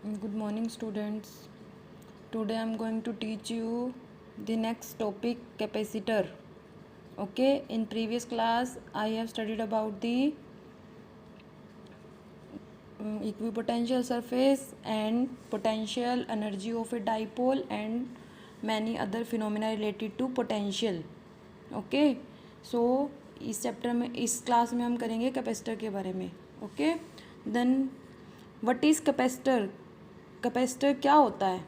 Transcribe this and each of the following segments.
Good morning, students. Today I'm going to teach you the next topic, capacitor. Okay, in previous class I have studied about the equipotential surface and potential energy of a dipole and many other phenomena related to potential. Okay, so इस chapter में इस class में हम करेंगे capacitor के बारे में. Okay, then what is capacitor. Capacitor क्या होता है?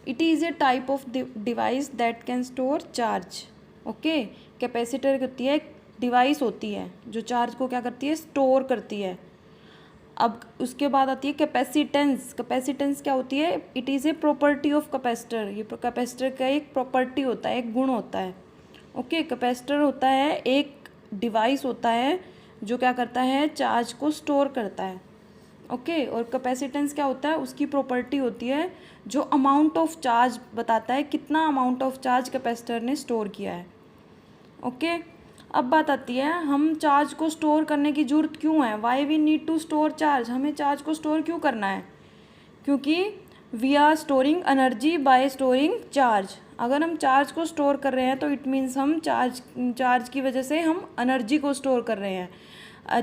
It is a type of device that can store charge. Okay, capacitor होती है, डिवाइस होती है जो चार्ज को क्या करती है, स्टोर करती है. अब उसके बाद आती है कैपेसिटेंस. कैपेसिटेंस क्या होती है? It is a property of capacitor. ये कैपेसिटर का एक प्रॉपर्टी होता है, एक गुण होता है. ओके, कैपेसिटर होता है एक डिवाइस होता है जो क्या करता है, चार्ज को स्टोर करता है. ओके, और कैपेसिटेंस क्या होता है, उसकी प्रॉपर्टी होती है जो अमाउंट ऑफ चार्ज बताता है, कितना अमाउंट ऑफ चार्ज कैपेसिटर ने स्टोर किया है. ओके, अब बात आती है हम चार्ज को स्टोर करने की ज़रूरत क्यों है. Why we need to store charge. हमें चार्ज को स्टोर क्यों करना है? क्योंकि we are storing energy by storing charge. अगर हम चार्ज को स्टोर कर रहे हैं तो इट मीन्स हम चार्ज की वजह से हम एनर्जी को स्टोर कर रहे हैं.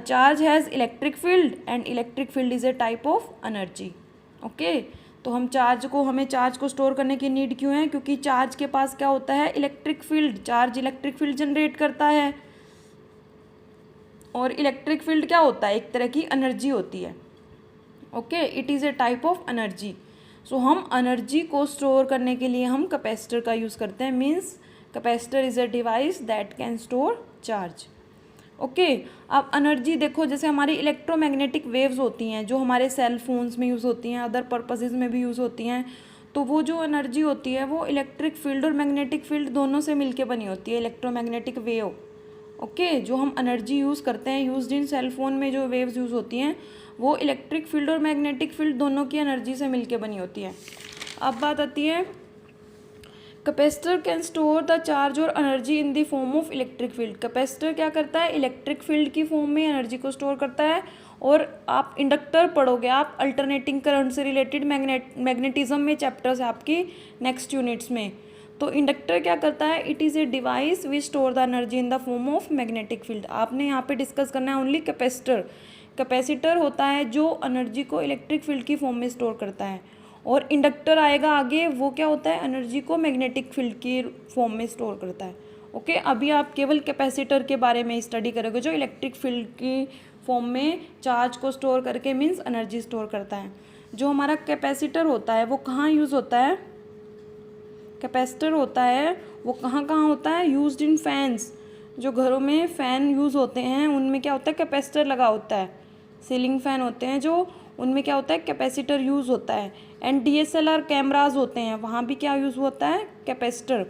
Charge has electric field and electric field is a type of energy. Okay, तो हमें चार्ज को स्टोर करने की नीड क्यों है? क्योंकि चार्ज के पास क्या होता है, electric field. Charge electric field generate करता है और इलेक्ट्रिक फील्ड क्या होता है, एक तरह की एनर्जी होती है. Okay, it is a type of energy. So हम एनर्जी को स्टोर करने के लिए हम कैपेसिटर का यूज़ करते हैं. Means capacitor is a device that can store charge. Okay, अब एनर्जी देखो, जैसे हमारी इलेक्ट्रोमैग्नेटिक वेव्स होती हैं जो हमारे सेल फोन्स में यूज़ होती हैं, अदर पर्पसेस में भी यूज़ होती हैं. तो वो जो एनर्जी होती है वो इलेक्ट्रिक फील्ड और मैग्नेटिक फील्ड दोनों से मिलके बनी होती है, इलेक्ट्रोमैग्नेटिक वेव. ओके, जो हम एनर्जी यूज़ करते हैं, यूज्ड इन सेल फोन में जो वेव्स यूज़ होती हैं वो इलेक्ट्रिक फील्ड और मैग्नेटिक फील्ड दोनों की एनर्जी से मिलके बनी होती है. अब बात आती है capacitor can store the charge और energy in the form of electric field. Capacitor क्या करता है, इलेक्ट्रिक फील्ड की फॉर्म में एनर्जी को स्टोर करता है. और आप इंडक्टर पढ़ोगे, आप अल्टरनेटिंग करंट से रिलेटेड मैग्नेटिज्म में चैप्टर्स है आपकी नेक्स्ट यूनिट्स में. तो इंडक्टर क्या करता है, it is a device which store the energy in the form of magnetic field. आपने यहाँ पे डिस्कस करना है ओनली कैपेसिटर. कैपेसिटर होता है जो एनर्जी को इलेक्ट्रिक फील्ड की फॉर्म में स्टोर करता है. और इंडक्टर आएगा आगे, वो क्या होता है, एनर्जी को मैग्नेटिक फील्ड की फॉर्म में स्टोर करता है. ओके, अभी आप केवल कैपेसिटर के बारे में स्टडी करोगे जो इलेक्ट्रिक फील्ड की फॉर्म में चार्ज को स्टोर करके मीन्स एनर्जी स्टोर करता है. जो हमारा कैपेसिटर होता है वो कहाँ यूज़ होता है, कैपेसिटर होता है वो कहाँ कहाँ होता है, यूज्ड इन फैंस. जो घरों में फ़ैन यूज़ होते हैं उनमें क्या होता है, कैपेसिटर लगा होता है. सीलिंग फ़ैन होते हैं जो, उनमें क्या होता है, कैपेसिटर यूज़ होता है. एंड DSLR कैमराज होते हैं, वहाँ भी क्या यूज़ होता है, कैपेसिटर.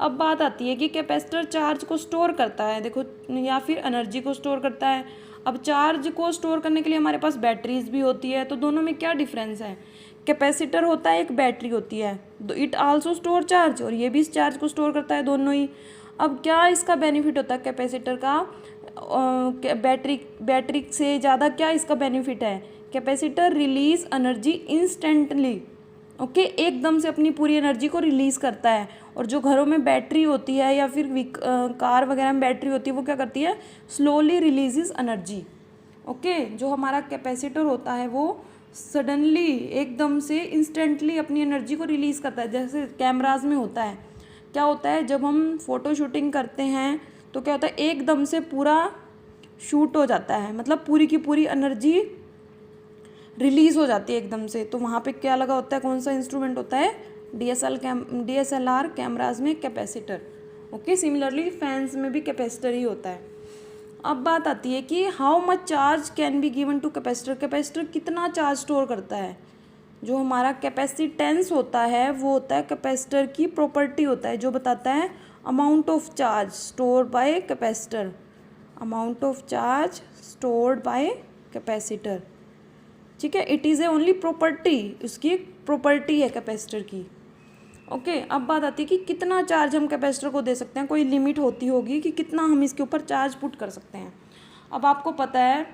अब बात आती है कि कैपेसिटर चार्ज को स्टोर करता है, देखो, या फिर एनर्जी को स्टोर करता है. अब चार्ज को स्टोर करने के लिए हमारे पास बैटरीज भी होती है, तो दोनों में क्या डिफरेंस है. कैपेसिटर होता है एक बैटरी होती है, इट आल्सो स्टोर चार्ज, और ये भी इस चार्ज को स्टोर करता है, दोनों ही. अब क्या इसका बेनिफिट होता है कैपेसिटर का, बैटरी से ज़्यादा क्या इसका बेनिफिट है, capacitor release energy instantly. Okay, एकदम से अपनी पूरी एनर्जी को रिलीज़ करता है. और जो घरों में बैटरी होती है या फिर कार वगैरह में बैटरी होती है वो क्या करती है, स्लोली रिलीजेस एनर्जी. ओके, जो हमारा कैपेसिटर होता है वो सडनली एकदम से इंस्टेंटली अपनी एनर्जी को रिलीज़ करता है. जैसे कैमराज में होता है, क्या होता है, जब हम फ़ोटो शूटिंग करते हैं तो क्या होता है, एकदम से पूरा शूट हो जाता है, मतलब पूरी की पूरी एनर्जी रिलीज़ हो जाती है एकदम से. तो वहाँ पे क्या लगा होता है, कौन सा इंस्ट्रूमेंट होता है, DSLR कैमराज में कैपेसिटर. ओके, सिमिलरली फैंस में भी कैपेसिटर ही होता है. अब बात आती है कि how much charge can be given to capacitor. Capacitor कितना चार्ज स्टोर करता है. जो हमारा कैपेसिटेंस होता है वो होता है कैपेसिटर की प्रॉपर्टी होता है जो बताता है amount of charge store bye capacitor. Amount of charge stored bye capacitor. ठीक है, it is A only property, उसकी प्रॉपर्टी है कैपेसिटर की. ओके, अब बात आती है कि कितना चार्ज हम कैपेसिटर को दे सकते हैं. कोई लिमिट होती होगी कि कितना हम इसके ऊपर चार्ज पुट कर सकते हैं. अब आपको पता है,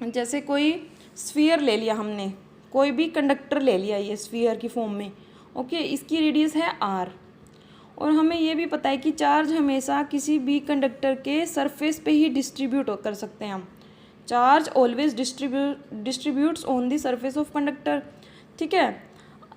जैसे कोई स्फीयर ले लिया हमने, कोई भी कंडक्टर ले लिया ये स्फीयर की फॉर्म में, ओके, इसकी रेडियस है आर। और हमें ये भी पता है कि चार्ज हमेशा किसी भी कंडक्टर के सरफेस पे ही डिस्ट्रीब्यूट कर सकते हैं हम। Charge always distributes on the surface of conductor, ठीक है।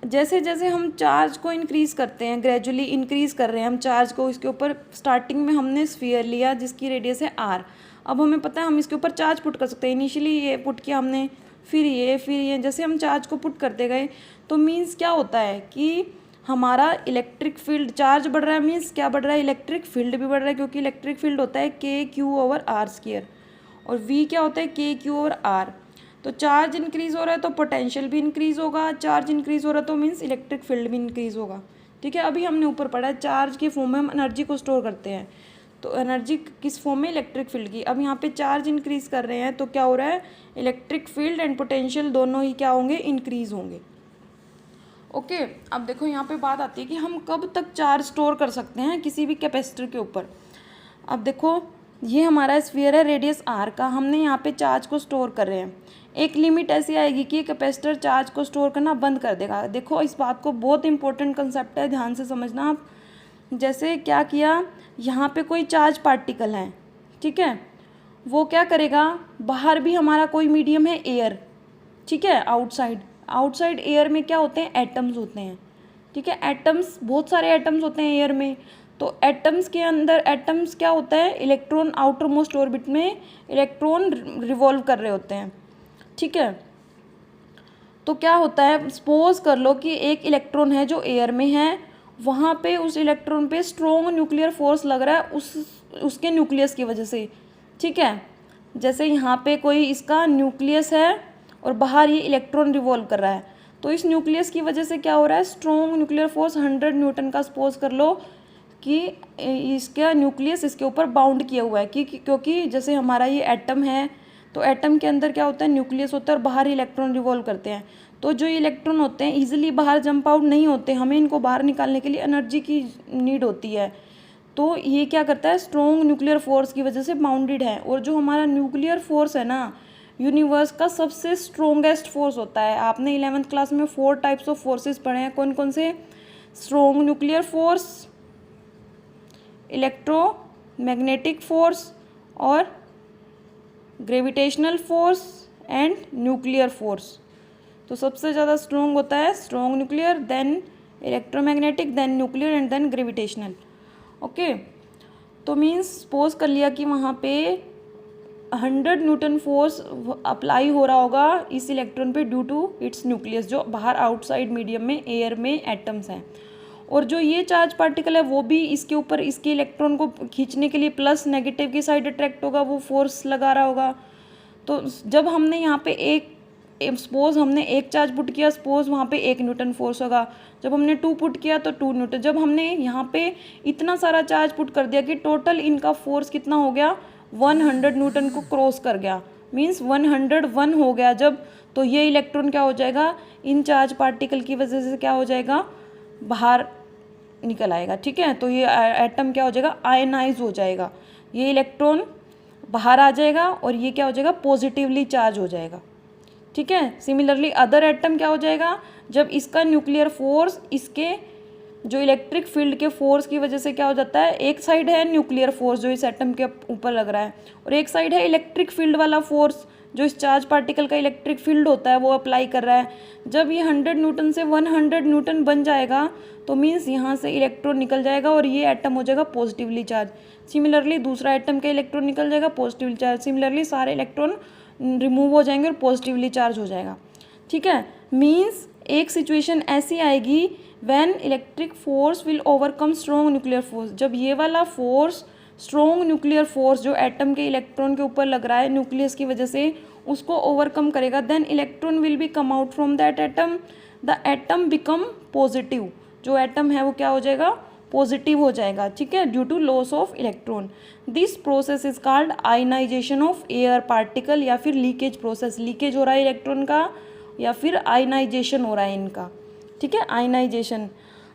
जैसे जैसे हम चार्ज को इंक्रीज़ करते हैं, ग्रेजुअली इंक्रीज़ कर रहे हैं हम चार्ज को, इसके ऊपर स्टार्टिंग में हमने स्फीयर लिया जिसकी रेडियस है आर। अब हमें पता है हम इसके ऊपर चार्ज पुट कर सकते हैं। इनिशियली ये पुट किया हमने, फिर ये, जैसे हम चार्ज को पुट करते गए तो मीन्स क्या होता है कि हमारा इलेक्ट्रिक फील्ड, चार्ज बढ़ रहा है मीन्स क्या बढ़ रहा है, इलेक्ट्रिक फील्ड भी बढ़ रहा है, क्योंकि इलेक्ट्रिक फील्ड होता है K/Q/R², और V क्या होता है K/Q/R। तो चार्ज इंक्रीज़ हो रहा है तो पोटेंशियल भी इंक्रीज़ होगा, चार्ज इंक्रीज़ हो रहा है तो मीन्स इलेक्ट्रिक फील्ड भी इंक्रीज़ होगा, ठीक है। अभी हमने ऊपर पढ़ा है चार्ज के फॉर्म में हम एनर्जी को स्टोर करते हैं, तो एनर्जी किस फॉर्म में, इलेक्ट्रिक फील्ड की। अब यहाँ पे चार्ज इंक्रीज़ कर रहे हैं तो क्या हो रहा है, इलेक्ट्रिक फील्ड एंड पोटेंशियल दोनों ही क्या होंगे, इंक्रीज़ होंगे, ओके। अब देखो यहाँ पे बात आती है कि हम कब तक चार्ज स्टोर कर सकते हैं किसी भी कैपेसिटर के ऊपर। अब देखो ये हमारा स्फीयर है रेडियस आर का, हमने यहाँ पे चार्ज को स्टोर कर रहे हैं। एक लिमिट ऐसी आएगी कि कैपेसिटर चार्ज को स्टोर करना बंद कर देगा। देखो इस बात को, बहुत इंपॉर्टेंट कंसेप्ट है, ध्यान से समझना आप। जैसे क्या किया, यहाँ पे कोई चार्ज पार्टिकल है, ठीक है, वो क्या करेगा, बाहर भी हमारा कोई मीडियम है एयर, ठीक है, आउटसाइड एयर में क्या होते हैं, एटम्स होते हैं, ठीक है। एटम्स, बहुत सारे एटम्स होते हैं एयर में। तो एटम्स के अंदर, एटम्स क्या होता है, इलेक्ट्रॉन आउटर मोस्ट ऑर्बिट में इलेक्ट्रॉन रिवॉल्व कर रहे होते हैं, ठीक है। तो क्या होता है, सपोज कर लो कि एक इलेक्ट्रॉन है जो एयर में है, वहाँ पे उस इलेक्ट्रॉन पे स्ट्रॉन्ग न्यूक्लियर फोर्स लग रहा है उसके न्यूक्लियस की वजह से, ठीक है। जैसे यहाँ पे कोई इसका न्यूक्लियस है और बाहर ये इलेक्ट्रॉन रिवॉल्व कर रहा है, तो इस न्यूक्लियस की वजह से क्या हो रहा है, स्ट्रॉन्ग न्यूक्लियर फोर्स 100 न्यूटन का सपोज कर लो कि इसका न्यूक्लियस इसके ऊपर बाउंड किया हुआ है, क्योंकि जैसे हमारा ये एटम है, तो एटम के अंदर क्या होता है, न्यूक्लियस होता है और बाहर इलेक्ट्रॉन रिवॉल्व करते हैं। तो जो इलेक्ट्रॉन होते हैं ईजिली बाहर जंप आउट नहीं होते, हमें इनको बाहर निकालने के लिए एनर्जी की नीड होती है। तो ये क्या करता है, स्ट्रॉन्ग न्यूक्लियर फोर्स की वजह से बाउंडेड है। और जो हमारा न्यूक्लियर फोर्स है ना, यूनिवर्स का सबसे स्ट्रॉन्गेस्ट फोर्स होता है। आपने 11th क्लास में 4 टाइप्स ऑफ फोर्सेस पढ़े हैं, कौन कौन से, strong nuclear force, electromagnetic force और gravitational force and nuclear force. तो सबसे ज़्यादा स्ट्रॉन्ग होता है strong nuclear, then electromagnetic, then nuclear and then gravitational, okay. तो मीन्स सपोज कर लिया कि वहाँ पे 100 न्यूटन फोर्स अप्लाई हो रहा होगा इस इलेक्ट्रॉन पे ड्यू टू इट्स न्यूक्लियस, जो बाहर आउटसाइड मीडियम में एयर में एटम्स हैं। और जो ये चार्ज पार्टिकल है वो भी इसके ऊपर इसके इलेक्ट्रॉन को खींचने के लिए प्लस नेगेटिव की साइड अट्रैक्ट होगा, वो फोर्स लगा रहा होगा। तो जब हमने यहाँ पे सपोज हमने एक चार्ज पुट किया, सपोज वहाँ पे 1 न्यूटन फोर्स होगा। जब हमने 2 पुट किया तो 2 न्यूटन। जब हमने यहाँ पे इतना सारा चार्ज पुट कर दिया कि टोटल इनका फोर्स कितना हो गया, 100 न्यूटन को क्रॉस कर गया, मीन्स 101 हो गया जब, तो ये इलेक्ट्रॉन क्या हो जाएगा, इन चार्ज पार्टिकल की वजह से क्या हो जाएगा, बाहर निकल आएगा, ठीक है। तो ये एटम क्या हो जाएगा, आयनाइज हो जाएगा, ये इलेक्ट्रॉन बाहर आ जाएगा और ये क्या हो जाएगा, पॉजिटिवली चार्ज हो जाएगा, ठीक है। सिमिलरली अदर एटम क्या हो जाएगा, जब इसका न्यूक्लियर फोर्स इसके जो इलेक्ट्रिक फील्ड के फोर्स की वजह से क्या हो जाता है, एक साइड है न्यूक्लियर फोर्स जो इस एटम के ऊपर लग रहा है, और एक साइड है इलेक्ट्रिक फील्ड वाला फोर्स जो इस चार्ज पार्टिकल का इलेक्ट्रिक फील्ड होता है वो अप्लाई कर रहा है। जब ये 100 न्यूटन से 100 न्यूटन बन जाएगा तो मीन्स यहाँ से इलेक्ट्रॉन निकल जाएगा और ये एटम हो जाएगा पॉजिटिवली चार्ज। सिमिलरली दूसरा एटम का इलेक्ट्रॉन निकल जाएगा पॉजिटिवली चार्ज। सिमिलरली सारे इलेक्ट्रॉन रिमूव हो जाएंगे और पॉजिटिवली चार्ज हो जाएगा, ठीक है। मीन्स एक सिचुएशन ऐसी आएगी when electric force will overcome strong nuclear force, जब ये वाला फोर्स स्ट्रॉन्ग न्यूक्लियर फोर्स जो एटम के इलेक्ट्रॉन के ऊपर लग रहा है न्यूक्लियस की वजह से उसको ओवरकम करेगा, then electron will be come out from that atom, the atom become positive, जो एटम है वो क्या हो जाएगा, पॉजिटिव हो जाएगा, ठीक है, due to loss of electron. This process is called ionisation of air particle, या फिर लीकेज प्रोसेस, लीकेज हो रहा है इलेक्ट्रॉन का या फिर आयनाइजेशन हो रहा है इनका, ठीक है, आयनाइजेशन।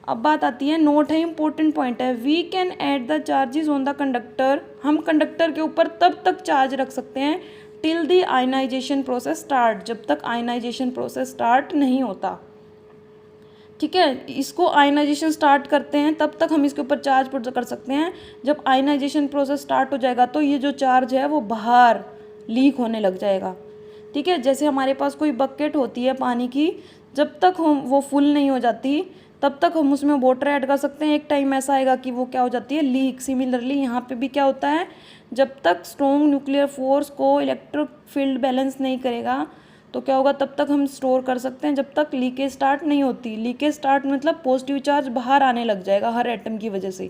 अब बात आती है, नोट है, इंपॉर्टेंट पॉइंट है, we can add the charges on the conductor, हम कंडक्टर के ऊपर तब तक चार्ज रख सकते हैं till the ionisation process start, जब तक आयनाइजेशन प्रोसेस स्टार्ट नहीं होता। ठीक है, इसको आयनाइजेशन स्टार्ट करते हैं तब तक हम इसके ऊपर चार्ज पुट कर सकते हैं। जब आयनाइजेशन प्रोसेस स्टार्ट हो जाएगा तो ये जो चार्ज है वो बाहर लीक होने लग जाएगा। ठीक है, जैसे हमारे पास कोई बकेट होती है पानी की, जब तक हम वो फुल नहीं हो जाती तब तक हम उसमें वाटर ऐड कर सकते हैं। एक टाइम ऐसा आएगा कि वो क्या हो जाती है, लीक। सिमिलरली यहाँ पे भी क्या होता है, जब तक स्ट्रॉन्ग न्यूक्लियर फोर्स को इलेक्ट्रिक फील्ड बैलेंस नहीं करेगा तो क्या होगा, तब तक हम स्टोर कर सकते हैं जब तक लीकेज स्टार्ट नहीं होती। लीकेज स्टार्ट मतलब पॉजिटिव चार्ज बाहर आने लग जाएगा हर एटम की वजह से।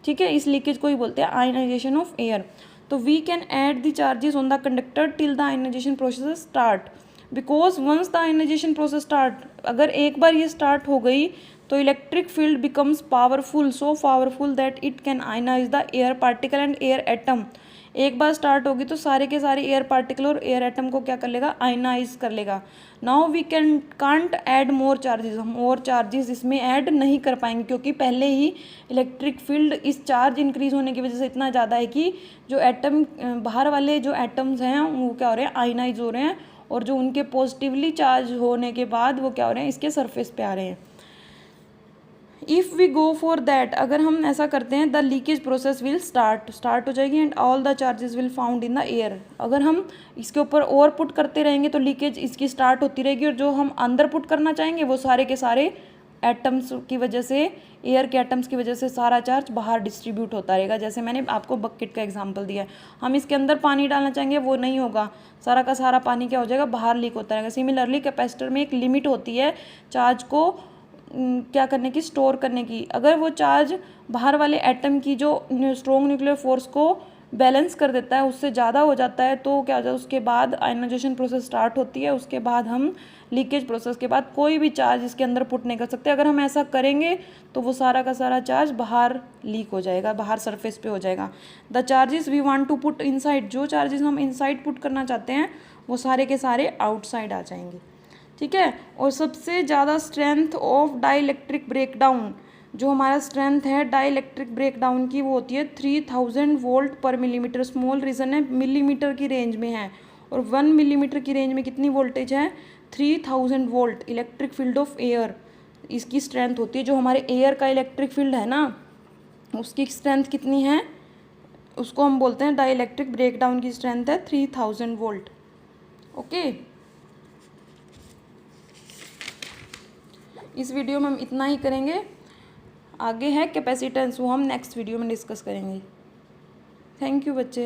ठीक है, इस लीकेज को ही बोलते हैं आयनाइजेशन ऑफ एयर। तो we can add the charges on the conductor till the ionisation process start, because once the ionisation process start, अगर एक बार ये स्टार्ट हो गई तो electric field becomes powerful, so powerful that it can ionise the air particle and air atom. एक बार start होगी तो सारे के सारे एयर पार्टिकल और एयर एटम को क्या कर लेगा, आयनाइज कर लेगा। Now we can't add more charges, हम और चार्जेस इसमें ऐड नहीं कर पाएंगे क्योंकि पहले ही इलेक्ट्रिक फील्ड इस चार्ज इंक्रीज होने की वजह से इतना ज़्यादा है कि जो एटम बाहर वाले जो एटम्स हैं वो क्या हो रहे हैं, आयनाइज हो रहे हैं, और जो उनके पॉजिटिवली चार्ज होने के बाद वो क्या हो रहे हैं, इसके सरफेस पे आ रहे हैं। If we go for that, अगर हम ऐसा करते हैं, the leakage process will start हो जाएगी and all the charges will found in the air. अगर हम इसके ऊपर और पुट करते रहेंगे तो लीकेज इसकी स्टार्ट होती रहेगी, और जो हम अंदर पुट करना चाहेंगे वो सारे के सारे एटम्स की वजह से, एयर के एटम्स की वजह से सारा चार्ज बाहर डिस्ट्रीब्यूट होता रहेगा। जैसे मैंने आपको बकेट का एग्जांपल दिया है, हम इसके अंदर पानी डालना चाहेंगे वो नहीं होगा, सारा का सारा पानी क्या हो जाएगा, बाहर लीक होता रहेगा। सिमिलरली कैपेसिटर में एक लिमिट होती है चार्ज को क्या करने की, स्टोर करने की। अगर वो चार्ज बाहर वाले एटम की जो स्ट्रॉन्ग न्यूक्लियर फोर्स को बैलेंस कर देता है, उससे ज़्यादा हो जाता है तो क्या हो जाता है, उसके बाद आयनाइजेशन प्रोसेस स्टार्ट होती है। उसके बाद हम लीकेज प्रोसेस के बाद कोई भी चार्ज इसके अंदर पुट नहीं कर सकते। अगर हम ऐसा करेंगे तो वो सारा का सारा चार्ज बाहर लीक हो जाएगा, बाहर सरफेस पे हो जाएगा। The charges we want to put inside, जो चार्जेस हम इनसाइड पुट करना चाहते हैं वो सारे के सारे आउटसाइड आ जाएंगे। ठीक है, और सबसे ज़्यादा स्ट्रेंथ ऑफ डाइलेक्ट्रिक ब्रेकडाउन, जो हमारा स्ट्रेंथ है डाइलेक्ट्रिक ब्रेकडाउन की, वो होती है 3000 वोल्ट पर मिलीमीटर। स्मॉल रीजन है, मिलीमीटर की रेंज में है, और 1 मिलीमीटर की रेंज में कितनी वोल्टेज है, 3000 volt. Electric field of air इसकी स्ट्रेंथ होती है। जो हमारे एयर का इलेक्ट्रिक फील्ड है ना, उसकी स्ट्रेंथ कितनी है, उसको हम बोलते हैं डाइलेक्ट्रिक ब्रेकडाउन की स्ट्रेंथ है 3000 वोल्ट। ओके, इस वीडियो में हम इतना ही करेंगे। आगे है कैपेसिटेंस, वो हम नेक्स्ट वीडियो में डिस्कस करेंगे। थैंक यू बच्चे।